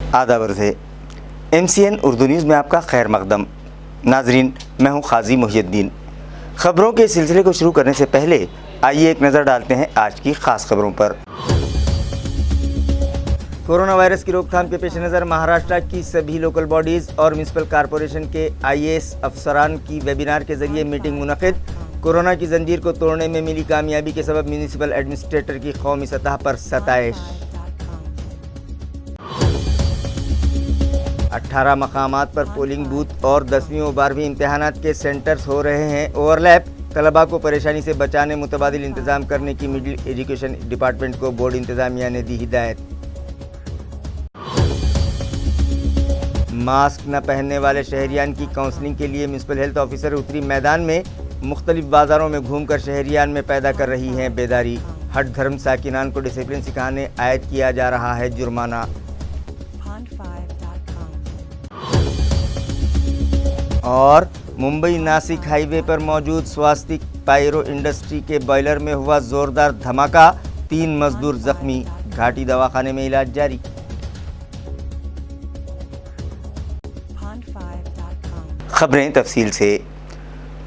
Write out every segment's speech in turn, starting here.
आदाब अर्ज़ MCN Urdu news में आपका खैर मकदम। नाजरीन, मैं हूं काजी मुहियुद्दीन। ख़बरों के सिलसिले को शुरू करने से पहले आइए एक नज़र डालते हैं आज की ख़ास खबरों पर। कोरोना वायरस की रोकथाम के पेश नज़र महाराष्ट्र की सभी लोकल बॉडीज़ और म्यूनसिपल कॉरपोरेशन के IAS अफसरान की वेबिनार के ज़रिए मीटिंग मुनक़िद। कोरोना की जंजीर को तोड़ने में मिली कामयाबी के सबब म्यूनसिपल एडमिनिस्ट्रेटर की कौमी सतह पर सताइश। 18 मकामात पर पोलिंग बूथ और 10वीं और 12वीं इम्तहानात के सेंटर्स हो रहे हैं ओवरलैप। तलबा को परेशानी से बचाने मुतबादिल इंतज़ाम करने की मिडिल एजुकेशन डिपार्टमेंट को बोर्ड इंतज़ामिया ने दी हिदायत। मास्क न पहनने वाले शहरियान की काउंसलिंग के लिए म्यूनसिपल हेल्थ ऑफिसर उतरी मैदान में। मुख्तलिफ बाज़ारों में घूमकर शहरियान में पैदा कर रही हैं बेदारी। हट धर्म साकिनान को डिसिप्लिन सिखाने आयद किया जा रहा है जुर्माना। और मुंबई नासिक हाईवे पर मौजूद स्वास्तिक पायरो इंडस्ट्री के बॉयलर में हुआ जोरदार धमाका। 3 मजदूर जख्मी, घाटी दवाखाने में इलाज जारी। खबरें तफसील से।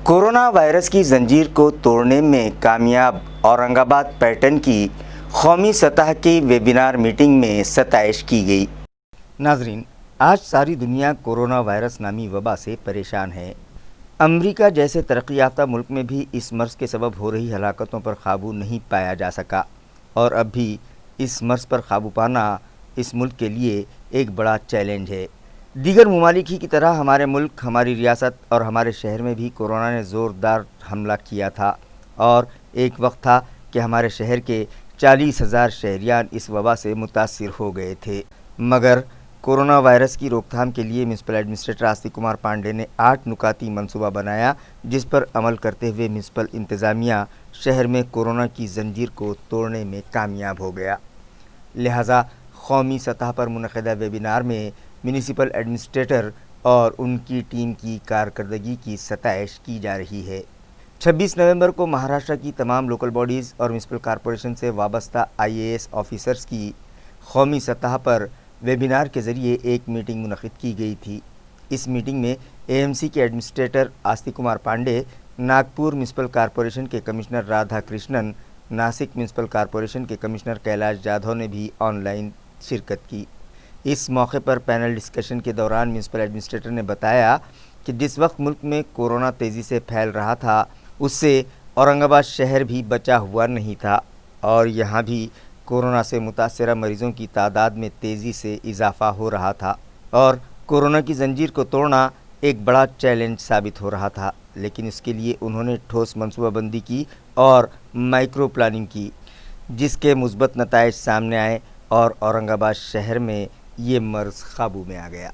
कोरोना वायरस की जंजीर को तोड़ने में कामयाब औरंगाबाद पैटर्न की कौमी सतह की वेबिनार मीटिंग में सताइश की गई। नाजरीन, आज सारी दुनिया कोरोना वायरस नामी वबा से परेशान है। अमेरिका जैसे तरक्की याफ्ता मुल्क में भी इस मर्ज़ के सबब हो रही हलाकतों पर काबू नहीं पाया जा सका और अब भी इस मर्ज़ पर काबू पाना इस मुल्क के लिए एक बड़ा चैलेंज है। दीगर ममालिक ही की तरह हमारे मुल्क, हमारी रियासत और हमारे शहर में भी कोरोना ने ज़ोरदार हमला किया था और एक वक्त था कि हमारे शहर के 40,000 शहरियान इस वबा से मुतासिर हो गए थे। मगर कोरोना वायरस की रोकथाम के लिए म्यूनसिपल एडमिनिस्ट्रेटर आस्तिक कुमार पांडे ने 8 नुकाती मंसूबा बनाया, जिस पर अमल करते हुए म्यूनसिपल इंतज़ामिया शहर में कोरोना की जंजीर को तोड़ने में कामयाब हो गया। लिहाजा कौमी सतह पर मुनक़िदा वेबिनार में म्यूनसिपल एडमिनिस्ट्रेटर और उनकी टीम की कारकर्दगी की सताइश की जा रही है। 26 नवंबर को महाराष्ट्र की तमाम लोकल बॉडीज़ और म्यूनसिपल कॉरपोरेशन से वाबस्ता IAS ऑफिसर्स की कौमी सतह पर वेबिनार के ज़रिए एक मीटिंग मुनक़िद की गई थी। इस मीटिंग में AMC के administrator Astik Kumar Pandey, Nagpur municipal corporation के commissioner Radha Krishnan, Nashik municipal corporation के कमिश्नर कैलाश जाधव ने भी ऑनलाइन शिरकत की। इस मौके पर पैनल डिस्कशन के दौरान म्यूनसिपल एडमिनिस्ट्रेटर ने बताया कि जिस वक्त मुल्क में कोरोना तेज़ी से फैल रहा था, उससे औरंगाबाद शहर भी बचा हुआ नहीं था और यहाँ भी कोरोना से मुतासरा मरीज़ों की तादाद में तेज़ी से इजाफ़ा हो रहा था और कोरोना की जंजीर को तोड़ना एक बड़ा चैलेंज साबित हो रहा था। लेकिन इसके लिए उन्होंने ठोस मनसूबाबंदी की और माइक्रो प्लानिंग की, जिसके मुस्बत नताइज सामने आए और औरंगाबाद शहर में ये मर्ज़ काबू में आ गया।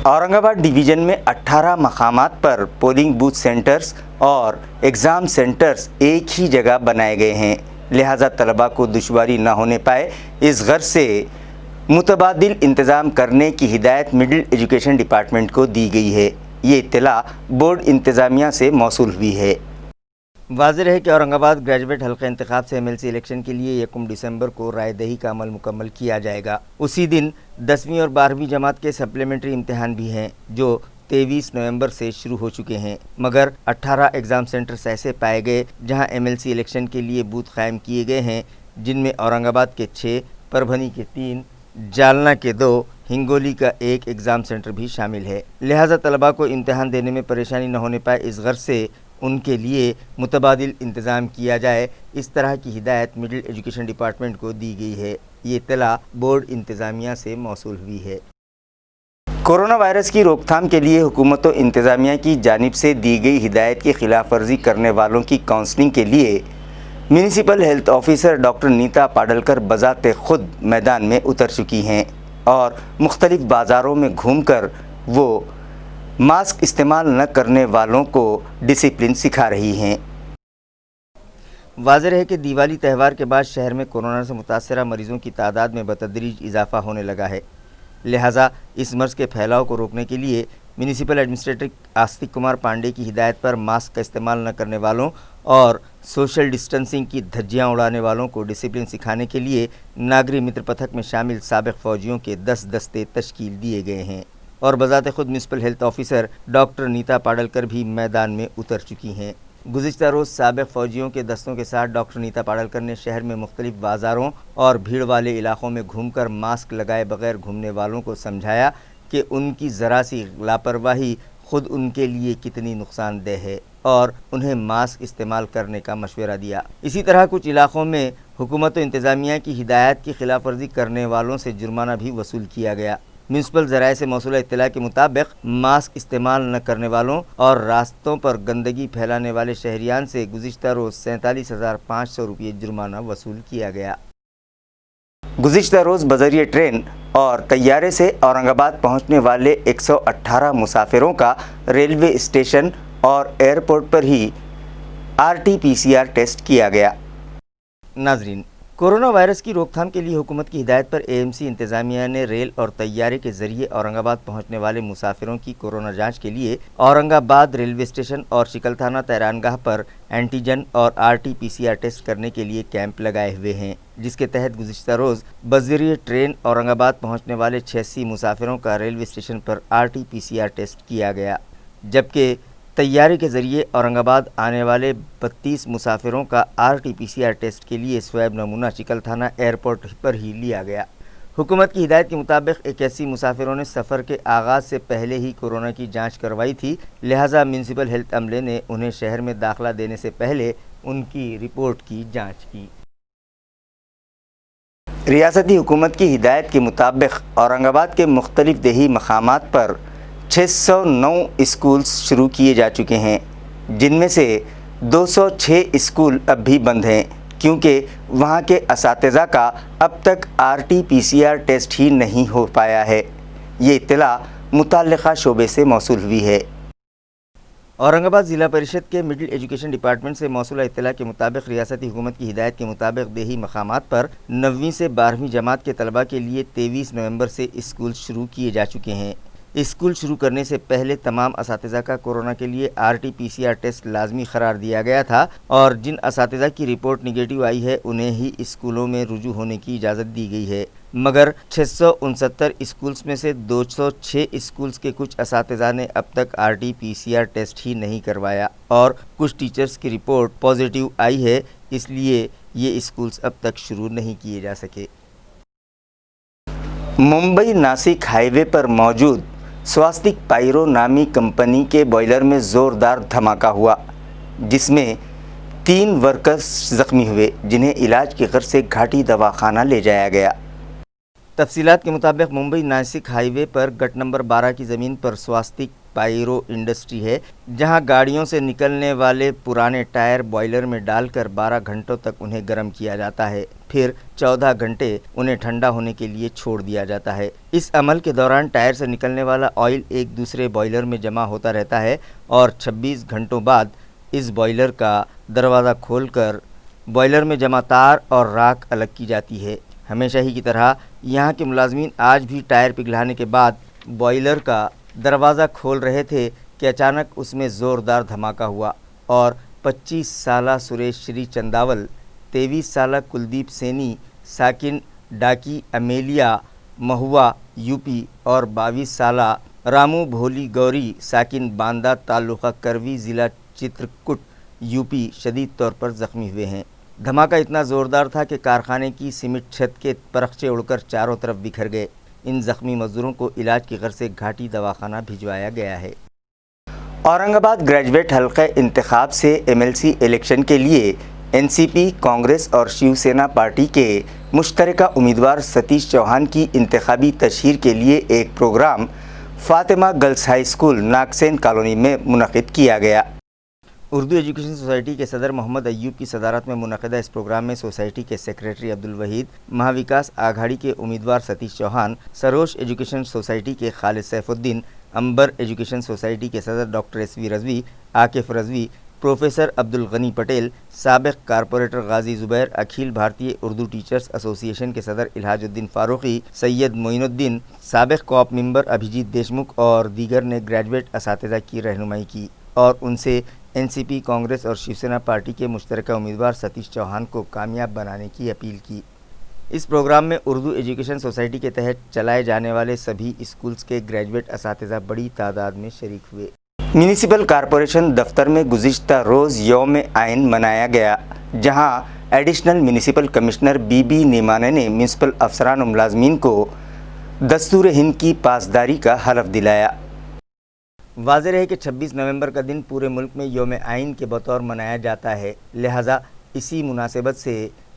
औरंगाबाद डिवीज़न में 18 मकामात पर पोलिंग बूथ सेंटर्स और एग्ज़ाम सेंटर्स एक ही जगह बनाए गए हैं। लिहाजा तलबा को दुश्वारी न होने पाए, इस गर्ज से मुतबादिल इंतज़ाम करने की हिदायत मिडिल एजुकेशन डिपार्टमेंट को दी गई है। ये इत्तला बोर्ड इंतज़ामिया से मौसूल हुई है। वाज़ेह है कि औरंगाबाद ग्रेजुएट हल्का इंतखाब से MLC इलेक्शन के लिए 1 दिसंबर को रायदही का अमल मुकम्मल किया जाएगा। उसी दिन 10वीं और 12वीं जमात के सप्लीमेंट्री इम्तहान भी हैं, जो 23 नवंबर से शुरू हो चुके हैं। मगर 18 एग्ज़ाम सेंटर्स ऐसे पाए गए जहां MLC इलेक्शन के लिए बूथ कायम किए गए हैं, जिनमें औरंगाबाद के 6, परभनी के 3, जालना के 2, हिंगोली का 1 एग्ज़ाम सेंटर भी शामिल है। लिहाजा तलबा को इम्तहान देने में परेशानी न होने पाए, इस गर्ज से उनके लिए मुतबादिल इंतज़ाम किया जाए, इस तरह की हिदायत मिडिल एजुकेशन डिपार्टमेंट को दी गई है। ये इत्तला बोर्ड इंतज़ामिया से मौसूल हुई है। कोरोना वायरस की रोकथाम के लिए हुकूमत और इंतज़ामिया की जानिब से दी गई हिदायत की खिलाफ वर्जी करने वालों की काउंसलिंग के लिए municipal health officer doctor Neeta Padalkar बज़ाते खुद मैदान में उतर चुकी हैं और मुख्तलिफ बाज़ारों में घूमकर वो मास्क इस्तेमाल न करने वालों को डिसिप्लिन सिखा रही हैं। वाज़ेह है कि दिवाली त्यौहार के बाद शहर में कोरोना से मुतासरा मरीज़ों की तादाद में बतदरीज इजाफ़ा होने लगा है। लिहाजा इस मर्ज़ के फैलाव को रोकने के लिए म्यूनसिपल एडमिनिस्ट्रेटर आस्तिक कुमार पांडे की हिदायत पर मास्क का इस्तेमाल न करने वालों اور سوشل ڈسٹنسنگ کی دھجیاں اڑانے والوں کو ڈسپلن سکھانے کے لیے ناگری متر پتھک میں شامل سابق فوجیوں کے 10 دستے تشکیل دیے گئے ہیں اور بذات خود میونسپل ہیلتھ آفیسر ڈاکٹر نیتا پاڈلکر بھی میدان میں اتر چکی ہیں۔ گزشتہ روز سابق فوجیوں کے دستوں کے ساتھ ڈاکٹر نیتا پاڈلکر نے شہر میں مختلف بازاروں اور بھیڑ والے علاقوں میں گھوم کر ماسک لگائے بغیر گھومنے والوں کو سمجھایا کہ ان کی ذرا سی لاپرواہی خود ان کے لیے کتنی نقصان دہ ہے اور انہیں ماسک استعمال کرنے کا مشورہ دیا۔ اسی طرح کچھ علاقوں میں حکومت و انتظامیہ کی ہدایات کی خلاف ورزی کرنے والوں سے جرمانہ بھی وصول کیا گیا۔ میونسپل ذرائع سے موصولہ اطلاع کے مطابق ماسک استعمال نہ کرنے والوں اور راستوں پر گندگی پھیلانے والے شہریان سے گزشتہ روز 47,500 روپے جرمانہ وصول کیا گیا۔ گزشتہ روز بذریعہ ٹرین اور طیارے سے اورنگ آباد پہنچنے والے 118 مسافروں کا ریلوے اسٹیشن اور ایئرپورٹ پر ہی RT-PCR ٹیسٹ کیا گیا۔ ناظرین، کورونا وائرس کی روک تھام کے لیے حکومت کی ہدایت پر AMC انتظامیہ نے ریل اور طیارے کے ذریعے اورنگ آباد پہنچنے والے مسافروں کی کورونا جانچ کے لیے اورنگ آباد ریلوے اسٹیشن اور شکل تھانہ طیرانگاہ پر اینٹیجن اور RT-PCR ٹیسٹ کرنے کے لیے کیمپ لگائے ہوئے ہیں، جس کے تحت گزشتہ روز بذریعہ ٹرین اورنگ آباد پہنچنے والے 86 مسافروں کا ریلوے اسٹیشن پر RT-PCR ٹیسٹ کیا گیا، جبکہ طیارے کے ذریعے اورنگ آباد آنے والے 32 مسافروں کا RT-PCR ٹیسٹ کے لیے سویب نمونہ شکل تھانہ ایئرپورٹ پر ہی لیا گیا۔ حکومت کی ہدایت کے مطابق 81 مسافروں نے سفر کے آغاز سے پہلے ہی کورونا کی جانچ کروائی تھی، لہٰذا میونسپل ہیلتھ عملے نے انہیں شہر میں داخلہ دینے سے پہلے ان کی رپورٹ کی جانچ کی۔ ریاستی حکومت کی ہدایت کے مطابق اورنگ آباد کے مختلف دیہی مقامات پر 609 اسکولز شروع کیے جا چکے ہیں، جن میں سے 206 اسکول اب بھی بند ہیں کیونکہ وہاں کے اساتذہ کا اب تک RT-PCR ٹیسٹ ہی نہیں ہو پایا ہے۔ یہ اطلاع متعلقہ شعبے سے موصول ہوئی ہے۔ اورنگ آباد ضلع پریشد کے مڈل ایجوکیشن ڈپارٹمنٹ سے موصولہ اطلاع کے مطابق ریاستی حکومت کی ہدایت کے مطابق دیہی مقامات پر 9ویں سے 12ویں جماعت کے طلباء کے لیے 23 نومبر سے اسکول شروع کیے جا چکے ہیں۔ اسکول شروع کرنے سے پہلے تمام اساتذہ کا کورونا کے لیے RT-PCR ٹیسٹ لازمی قرار دیا گیا تھا اور جن اساتذہ کی رپورٹ نگیٹو آئی ہے انہیں ہی اسکولوں میں رجوع ہونے کی اجازت دی گئی ہے، مگر 669 اسکولز میں سے 206 اسکولز کے کچھ اساتذہ نے اب تک RT-PCR ٹیسٹ ہی نہیں کروایا اور کچھ ٹیچرز کی رپورٹ پازیٹیو آئی ہے، اس لیے یہ اسکولز اب تک شروع نہیں کیے جا سکے۔ ممبئی ناسک ہائی وے پر موجود سواستک پائرو نامی کمپنی کے بوائلر میں زوردار دھماکہ ہوا، جس میں 3 ورکرز زخمی ہوئے، جنہیں علاج کی غرض سے گھاٹی دواخانہ لے جایا گیا۔ تفصیلات کے مطابق ممبئی ناسک ہائی وے پر گٹ نمبر 12 کی زمین پر سواستک پائرو انڈسٹری ہے، جہاں گاڑیوں سے نکلنے والے پرانے ٹائر بوائلر میں ڈال کر 12 گھنٹوں تک انہیں گرم کیا جاتا ہے، پھر 14 گھنٹے انہیں ٹھنڈا ہونے کے لیے چھوڑ دیا جاتا ہے۔ اس عمل کے دوران ٹائر سے نکلنے والا آئل ایک دوسرے بوائلر میں جمع ہوتا رہتا ہے اور 26 گھنٹوں بعد اس بوائلر کا دروازہ کھول کر بوائلر میں جمع تار اور راکھ الگ کی جاتی ہے۔ ہمیشہ ہی کی طرح یہاں کے ملازمین آج بھی ٹائر پگھلانے کے بعد بوائلر کا دروازہ کھول رہے تھے کہ اچانک اس میں زوردار دھماکہ ہوا اور 25 سالہ سریش شری چنداول، 23 سالہ کلدیپ سینی ساکن ڈاکی امیلیا مہوا UP اور 22 سالہ رامو بھولی گوری ساکن باندہ تعلقہ کروی ضلع چترکوٹ UP شدید طور پر زخمی ہوئے ہیں۔ دھماکہ اتنا زوردار تھا کہ کارخانے کی سیمنٹ چھت کے پرخچے اڑ کر چاروں طرف بکھر گئے۔ ان زخمی مزدوروں کو علاج کی غرض سے گھاٹی دواخانہ بھجوایا گیا ہے۔ اورنگ آباد گریجویٹ حلقہ انتخاب سے MLC الیکشن کے لیے NCP، کانگریس اور شیو سینا پارٹی کے مشترکہ امیدوار ستیش چوہان کی انتخابی تشہیر کے لیے ایک programme Fatima girls high school Nagsen colony میں منعقد کیا گیا۔ اردو ایجوکیشن سوسائٹی کے صدر محمد ایوب کی صدارت میں منعقدہ اس پروگرام میں سوسائٹی کے سیکریٹری عبدالوحید، مہاوکاس آگھاڑی کے امیدوار ستیش چوہان، سروش ایجوکیشن سوسائٹی کے خالد سیف الدین، امبر ایجوکیشن سوسائٹی کے صدر doctor SV Rizvi, Akif Rizvi, professor Abdul Ghani Patel, سابق کارپوریٹر غازی زبیر، اکھیل بھارتی اردو ٹیچرز ایسوسی ایشن کے صدر الحاج الدین فاروقی، سید معین الدین، سابق کو آپ ممبر ابھیجیت دیشمکھ اور دیگر نے گریجویٹ اساتذہ کی رہنمائی کی اور ان سے एनसीपी, कांग्रेस और शिवसेना पार्टी के मुश्तरका उम्मीदवार सतीश चौहान को कामयाब बनाने की अपील की। इस प्रोग्राम में उर्दू एजुकेशन सोसाइटी के तहत चलाए जाने वाले सभी स्कूल्स के ग्रेजुएट असातिज़ा बड़ी तादाद में शरीक हुए। म्यूनिसिपल कॉरपोरेशन दफ्तर में गुज़िश्ता रोज़ यौम आइन मनाया गया, जहां एडिशनल म्यूनिसिपल कमिश्नर बीबी नीमाने ने म्यूनिसिपल अफसरान और मुलाजमीन को दस्तूर हिंद की पासदारी का हलफ दिलाया। वाज़ेह रहे कि 26 नवंबर का दिन पूरे मुल्क में यौम आइन के बतौर मनाया जाता है, लिहाजा इसी मुनासिबत से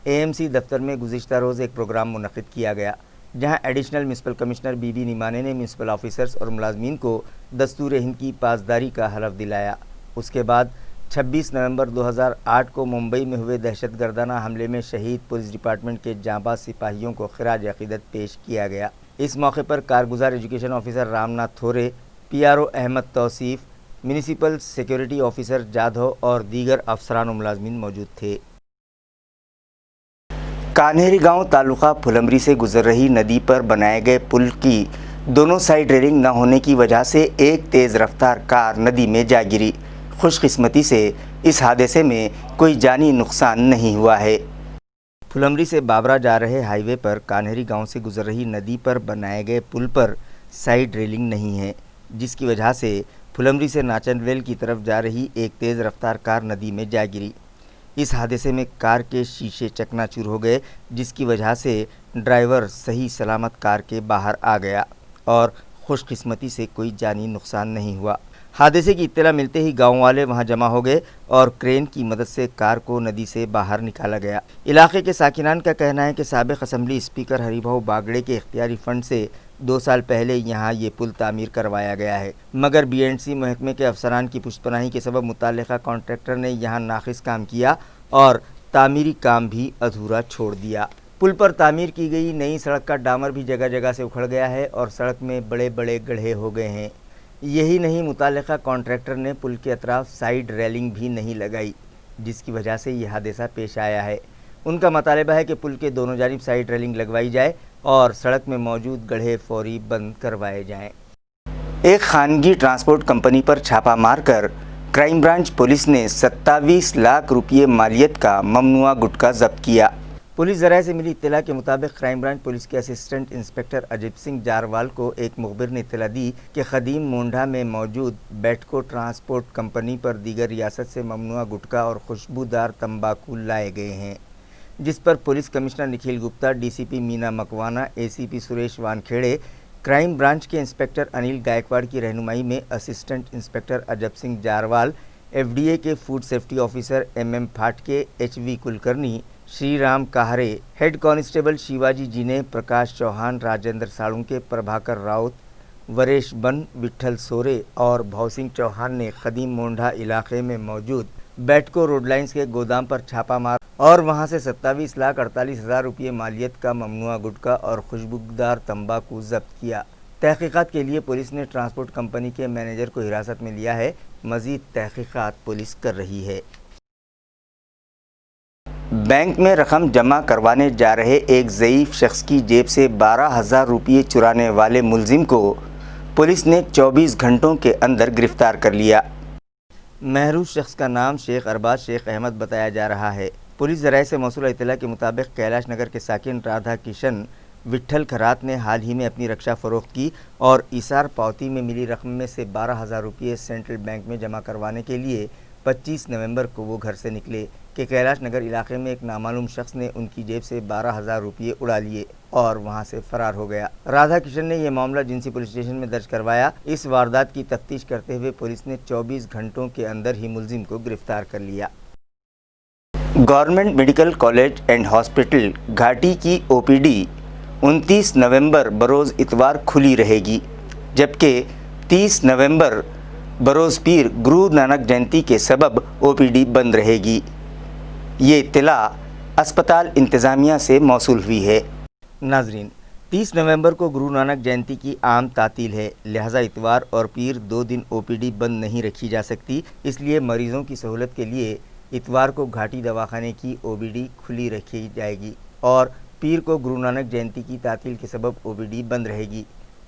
एएमसी दफ्तर में गुज़िश्ता रोज़ एक प्रोग्राम मुनक़िद किया गया, जहां एडिशनल म्यूनिसिपल कमिश्नर बीबी नीमाने ने म्यूनिसिपल ऑफिसर्स और मुलाजमीन को दस्तूर हिंद की पासदारी का हलफ दिलाया। उसके बाद 26 नवंबर 2008 को मुंबई में हुए दहशतगर्दाना हमले में शहीद पुलिस डिपार्टमेंट के जांबाज सिपाहियों को खिराज अक़ीदत पेश किया गया। इस मौके पर कारगुजार education officer Ramnath Thore, PRO Ahmed Tausif, municipal security officer Jadhav और दीगर अफसरान और मुलाजमीन मौजूद थे। कान्हेरी गांव तालुका फुलमरी से गुजर रही नदी पर बनाए गए पुल की दोनों साइड रेलिंग न होने की वजह से एक तेज़ रफ्तार कार नदी में जा गिरी। खुशकिस्मती से इस हादसे में कोई जानी नुकसान नहीं हुआ है। फुलमरी से बाबरा जा रहे हाईवे पर कान्हेरी गांव से गुजर रही नदी पर बनाए गए पुल पर साइड रेलिंग नहीं है, जिसकी वजह से फुलमरी से नाचनवेल की तरफ जा रही एक तेज़ रफ्तार कार नदी में जा गिरी। इस हादसे में कार के शीशे चकनाचूर हो गए, जिसकी वजह से ड्राइवर सही सलामत कार के बाहर आ गया और खुशकिस्मती से कोई जानी नुकसान नहीं हुआ। हादसे की इत्तला मिलते ही गांव वाले वहां जमा हो गए और क्रेन की मदद से कार को नदी से बाहर निकाला गया। इलाके के साकिनान का कहना है कि साबिक असम्बली स्पीकर हरिभाऊ बागड़े के इख्तियारी फंड से 2 साल पहले यहाँ ये पुल तामीर करवाया गया है, मगर बीएंडसी महकमे के अफसरान की पुष्पनाही के सबब मुताल्लिका कॉन्ट्रैक्टर ने यहाँ नाखिस काम किया और तामीरी काम भी अधूरा छोड़ दिया। पुल पर तामीर की गई नई सड़क का डामर भी जगह जगह से उखड़ गया है और सड़क में बड़े बड़े गड्ढे हो गए हैं। यही नहीं, मुताल्लिका कॉन्ट्रैक्टर ने पुल के अतराफ साइड रेलिंग भी नहीं लगाई, जिसकी वजह से यह हादसा पेश आया है। उनका मुतालबा है कि पुल के दोनों जानिब साइड रेलिंग लगवाई जाए और सड़क में मौजूद गड्ढे फौरी बंद करवाए जाएं। एक खानगी ट्रांसपोर्ट कंपनी पर छापा मारकर क्राइम ब्रांच पुलिस ने 27 लाख रुपये मालियत का ममनुआ गुटखा जब्त किया। पुलिस ज़राए से मिली इत्तला के मुताबिक क्राइम ब्रांच पुलिस के असिस्टेंट इंस्पेक्टर अजीब सिंह जारवाल को एक मुखबिर ने इत्तला दी कि खदीम मोंढा में मौजूद बैटको ट्रांसपोर्ट कंपनी पर दीगर रियासत से ममनुआ गुटखा और खुशबूदार तंबाकू लाए गए हैं, जिस पर police commissioner Nikhil Gupta, DCP Meena Makwana, ACP Suresh Wankhede, crime branch के इंस्पेक्टर अनिल गायकवाड़ की रहनुमाई में assistant inspector Ajab Singh Jarwal, FDA के food safety officer MM Phatke, HV Kulkarni, Shri Ram Kahare, head constable Shivaji Jine, Prakash Chauhan, Rajendra Salunke, Prabhakar Raut, वरेश बन, विट्ठल सोरे और भौसिंह चौहान ने खदीम मोंढा इलाके में मौजूद बैटको रोड लाइन्स के गोदाम पर छापा मार और वहां से 27,48,000 रुपये मालियत का ममनुआ गुटखा और खुशबूदार तंबाकू जब्त किया। तहकीकात के लिए पुलिस ने ट्रांसपोर्ट कंपनी के मैनेजर को हिरासत में लिया है। मजीद तहकीकात पुलिस कर रही है। बैंक में रकम जमा करवाने जा रहे एक ज़ईफ़ शख्स की जेब से 12,000 रुपये चुराने वाले मुलजिम को पुलिस ने 24 घंटों के अंदर गिरफ्तार कर लिया। महरूज शख्स का नाम शेख अरबाज शेख अहमद बताया जा रहा है। पुलिस ज़राए से मौसूल इत्तला के मुताबिक कैलाश नगर के साकिन राधा किशन विट्ठल खरात ने हाल ही में अपनी रक्षा फ़रोख्त की और इसार पावती में मिली रकम में से 12,000 रुपये सेंट्रल बैंक में जमा करवाने के लिए 25 नवंबर को वो घर से निकले कि कैलाश नगर इलाके में एक नामालूम शख्स ने उनकी जेब से 12,000 रुपये उड़ा लिए और वहां से फरार हो गया। राधा किशन ने यह मामला जिंसी पुलिस स्टेशन में दर्ज करवाया। इस वारदात की तफ्तीश करते हुए पुलिस ने 24 घंटों के अंदर ही मुलजिम को गिरफ्तार कर लिया। Government medical college and hospital घाटी की ओपीडी 29 नवंबर बरोज़ इतवार खुली रहेगी, जबकि 30 नवंबर बरोज़ पीर गुरु नानक जयंती के सबब ओपीडी बंद रहेगी। ये इत्तला अस्पताल इंतज़ामिया से मौसूल हुई है। नाजरीन, 30 नवंबर को गुरु नानक जयंती की आम तातील है, लिहाजा इतवार और पीर 2 दिन ओपीडी बंद नहीं रखी जा सकती। इसलिए मरीज़ों की सहूलत के लिए इतवार को घाटी दवाखाने की ओपीडी खुली रखी जाएगी और पीर को गुरु नानक जयंती की तातील के सबब ओपीडी बंद रहेगी।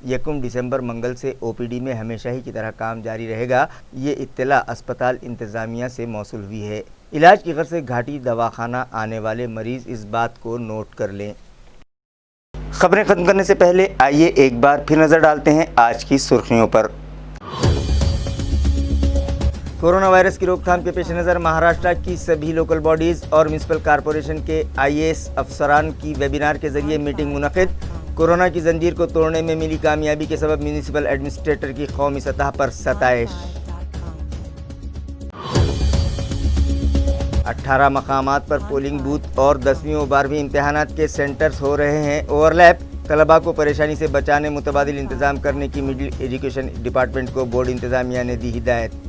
1 دسمبر منگل سے OPD میں ہمیشہ ہی کی طرح کام جاری رہے گا۔ یہ اطلاع اسپتال انتظامیہ سے موصول ہوئی ہے۔ علاج کی غرض سے گھاٹی دواخانہ آنے والے مریض اس بات کو نوٹ کر لیں۔ خبریں ختم کرنے سے پہلے آئیے ایک بار پھر نظر ڈالتے ہیں آج کی سرخیوں پر۔ کورونا وائرس کی روک تھام کے پیش نظر مہاراشٹر کی سبھی لوکل باڈیز اور میونسپل کارپوریشن کے IAS افسران کی ویبینار کے ذریعے میٹنگ منعقد۔ کورونا کی زنجیر کو توڑنے میں ملی کامیابی کے سبب میونسپل ایڈمنسٹریٹر کی قومی سطح پر ستائش۔ 18 مقامات پر پولنگ بوتھ اور 10ویں و 12ویں امتحانات کے سینٹرز ہو رہے ہیں اوور لیپ۔ طلباء کو پریشانی سے بچانے متبادل انتظام کرنے کی مڈل ایجوکیشن ڈپارٹمنٹ کو بورڈ انتظامیہ نے دی ہدایت۔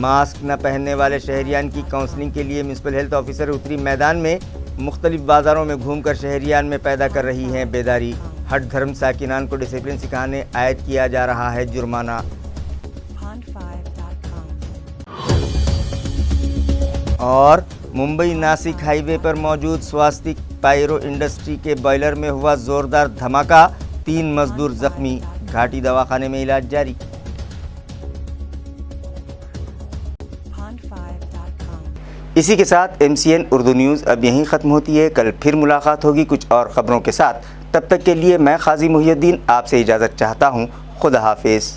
ماسک نہ پہننے والے شہریان کی کاؤنسلنگ کے لیے میونسپل ہیلتھ آفیسر اتری میدان میں، مختلف بازاروں میں گھوم کر شہریان میں پیدا کر رہی ہیں بیداری۔ ہٹ دھرم ساکنان کو ڈسپلن سکھانے عائد کیا جا رہا ہے جرمانہ۔ اور ممبئی ناسک ہائی وے پر موجود سواستک پائرو انڈسٹری کے بائلر میں ہوا زوردار دھماکہ، 3 مزدور زخمی، گھاٹی دواخانے میں علاج جاری۔ اسی کے ساتھ MCN اردو نیوز اب یہیں ختم ہوتی ہے۔ کل پھر ملاقات ہوگی کچھ اور خبروں کے ساتھ۔ تب تک کے لیے میں قاضی محی الدین آپ سے اجازت چاہتا ہوں۔ خدا حافظ۔